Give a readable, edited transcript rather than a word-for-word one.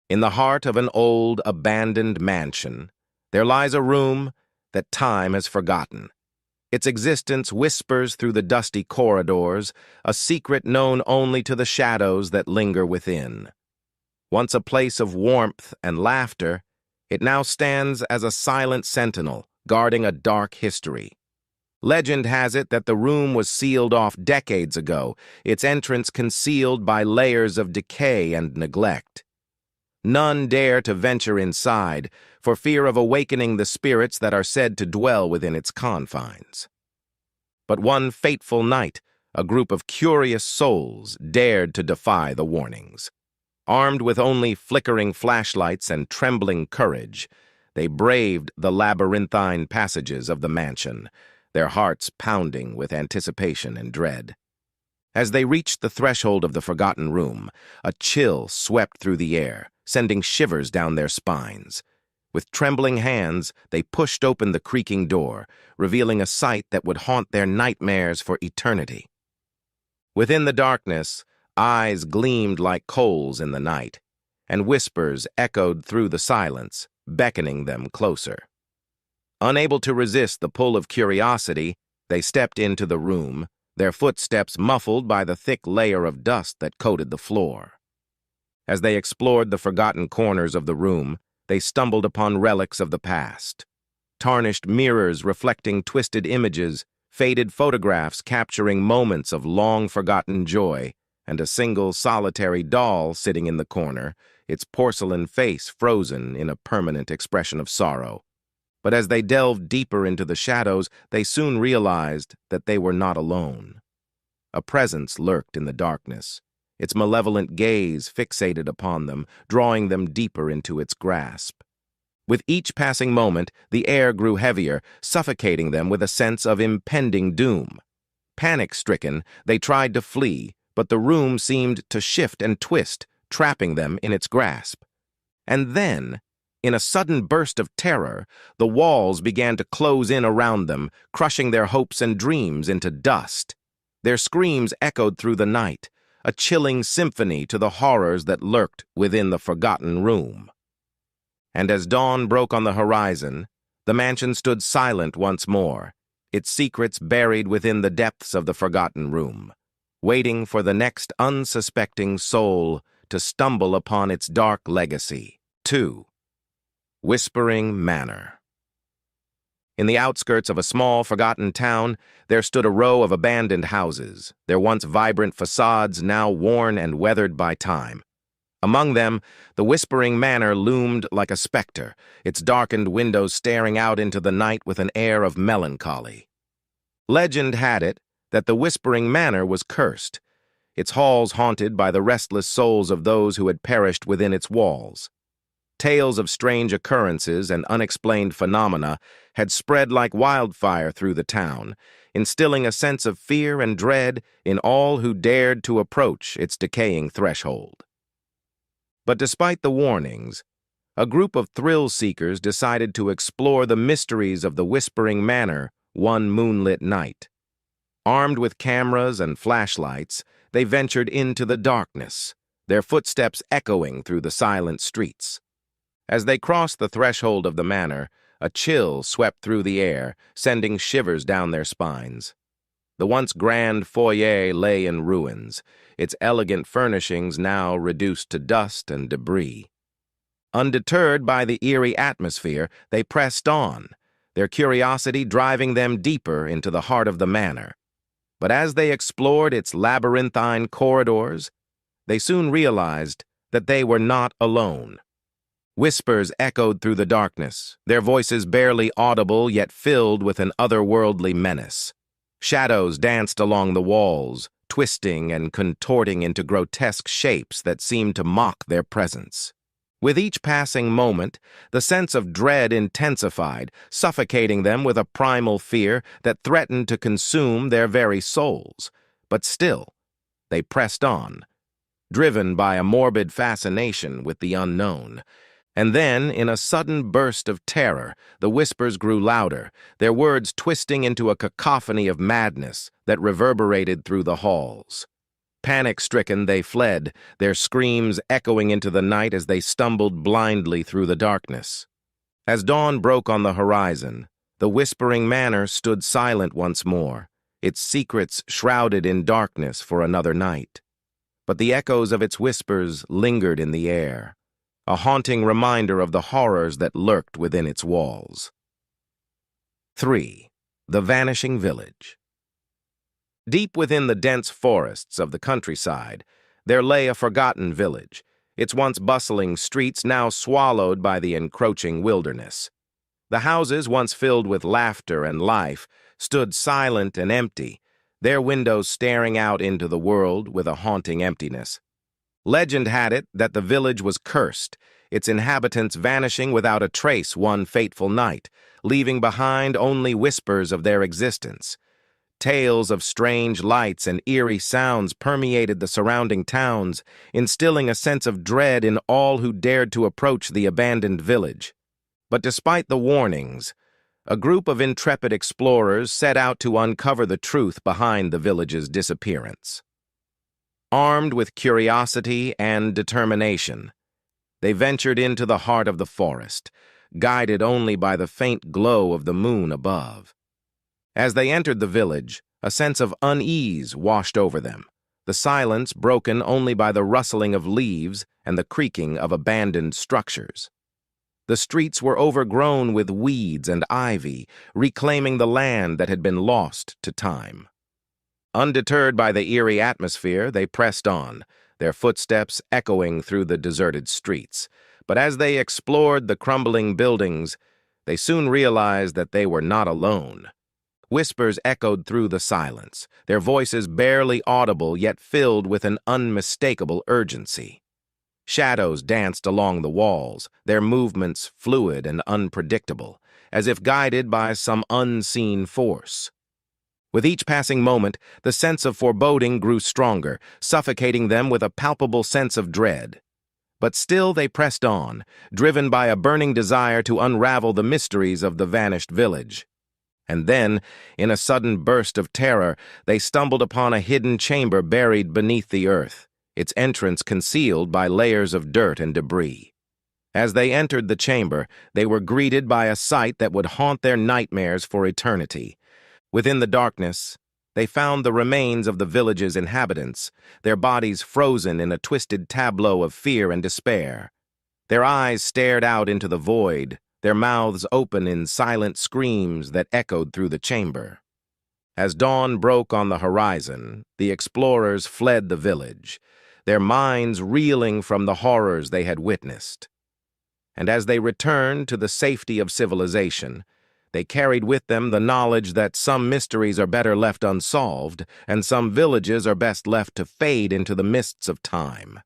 In the heart of an old, abandoned mansion, there lies a room that time has forgotten. Its existence whispers through the dusty corridors, a secret known only to the shadows that linger within. Once a place of warmth and laughter, it now stands as a silent sentinel, guarding a dark history. Legend has it that the room was sealed off decades ago, its entrance concealed by layers of decay and neglect. None dare to venture inside, for fear of awakening the spirits that are said to dwell within its confines. But one fateful night, a group of curious souls dared to defy the warnings. Armed with only flickering flashlights and trembling courage, they braved the labyrinthine passages of the mansion, their hearts pounding with anticipation and dread. As they reached the threshold of the forgotten room, a chill swept through the air, sending shivers down their spines. With trembling hands, they pushed open the creaking door, revealing a sight that would haunt their nightmares for eternity. Within the darkness, eyes gleamed like coals in the night, and whispers echoed through the silence, beckoning them closer. Unable to resist the pull of curiosity, they stepped into the room, their footsteps muffled by the thick layer of dust that coated the floor. As they explored the forgotten corners of the room, they stumbled upon relics of the past. Tarnished mirrors reflecting twisted images, faded photographs capturing moments of long-forgotten joy, and a single solitary doll sitting in the corner, its porcelain face frozen in a permanent expression of sorrow. But as they delved deeper into the shadows, they soon realized that they were not alone. A presence lurked in the darkness, its malevolent gaze fixated upon them, drawing them deeper into its grasp. With each passing moment, the air grew heavier, suffocating them with a sense of impending doom. Panic-stricken, they tried to flee, but the room seemed to shift and twist, trapping them in its grasp. And then, in a sudden burst of terror, the walls began to close in around them, crushing their hopes and dreams into dust. Their screams echoed through the night, a chilling symphony to the horrors that lurked within the forgotten room. And as dawn broke on the horizon, the mansion stood silent once more, its secrets buried within the depths of the forgotten room, waiting for the next unsuspecting soul to stumble upon its dark legacy. 2. Whispering Manor. In the outskirts of a small, forgotten town, there stood a row of abandoned houses, their once vibrant facades now worn and weathered by time. Among them, the Whispering Manor loomed like a specter, its darkened windows staring out into the night with an air of melancholy. Legend had it that the Whispering Manor was cursed, its halls haunted by the restless souls of those who had perished within its walls. Tales of strange occurrences and unexplained phenomena had spread like wildfire through the town, instilling a sense of fear and dread in all who dared to approach its decaying threshold. But despite the warnings, a group of thrill-seekers decided to explore the mysteries of the Whispering Manor one moonlit night. Armed with cameras and flashlights, they ventured into the darkness, their footsteps echoing through the silent streets. As they crossed the threshold of the manor, a chill swept through the air, sending shivers down their spines. The once grand foyer lay in ruins, its elegant furnishings now reduced to dust and debris. Undeterred by the eerie atmosphere, they pressed on, their curiosity driving them deeper into the heart of the manor. But as they explored its labyrinthine corridors, they soon realized that they were not alone. Whispers echoed through the darkness, their voices barely audible yet filled with an otherworldly menace. Shadows danced along the walls, twisting and contorting into grotesque shapes that seemed to mock their presence. With each passing moment, the sense of dread intensified, suffocating them with a primal fear that threatened to consume their very souls. But still, they pressed on, driven by a morbid fascination with the unknown. And then, in a sudden burst of terror, the whispers grew louder, their words twisting into a cacophony of madness that reverberated through the halls. Panic-stricken, they fled, their screams echoing into the night as they stumbled blindly through the darkness. As dawn broke on the horizon, the whispering manor stood silent once more, its secrets shrouded in darkness for another night. But the echoes of its whispers lingered in the air, a haunting reminder of the horrors that lurked within its walls. 3. The Vanishing Village. Deep within the dense forests of the countryside, there lay a forgotten village, its once bustling streets now swallowed by the encroaching wilderness. The houses, once filled with laughter and life, stood silent and empty, their windows staring out into the world with a haunting emptiness. Legend had it that the village was cursed, its inhabitants vanishing without a trace one fateful night, leaving behind only whispers of their existence. Tales of strange lights and eerie sounds permeated the surrounding towns, instilling a sense of dread in all who dared to approach the abandoned village. But despite the warnings, a group of intrepid explorers set out to uncover the truth behind the village's disappearance. Armed with curiosity and determination, they ventured into the heart of the forest, guided only by the faint glow of the moon above. As they entered the village, a sense of unease washed over them, the silence broken only by the rustling of leaves and the creaking of abandoned structures. The streets were overgrown with weeds and ivy, reclaiming the land that had been lost to time. Undeterred by the eerie atmosphere, they pressed on, their footsteps echoing through the deserted streets. But as they explored the crumbling buildings, they soon realized that they were not alone. Whispers echoed through the silence, their voices barely audible yet filled with an unmistakable urgency. Shadows danced along the walls, their movements fluid and unpredictable, as if guided by some unseen force. With each passing moment, the sense of foreboding grew stronger, suffocating them with a palpable sense of dread. But still they pressed on, driven by a burning desire to unravel the mysteries of the vanished village. And then, in a sudden burst of terror, they stumbled upon a hidden chamber buried beneath the earth, its entrance concealed by layers of dirt and debris. As they entered the chamber, they were greeted by a sight that would haunt their nightmares for eternity. Within the darkness, they found the remains of the village's inhabitants, their bodies frozen in a twisted tableau of fear and despair. Their eyes stared out into the void, their mouths open in silent screams that echoed through the chamber. As dawn broke on the horizon, the explorers fled the village, their minds reeling from the horrors they had witnessed. And as they returned to the safety of civilization, they carried with them the knowledge that some mysteries are better left unsolved, and some villages are best left to fade into the mists of time.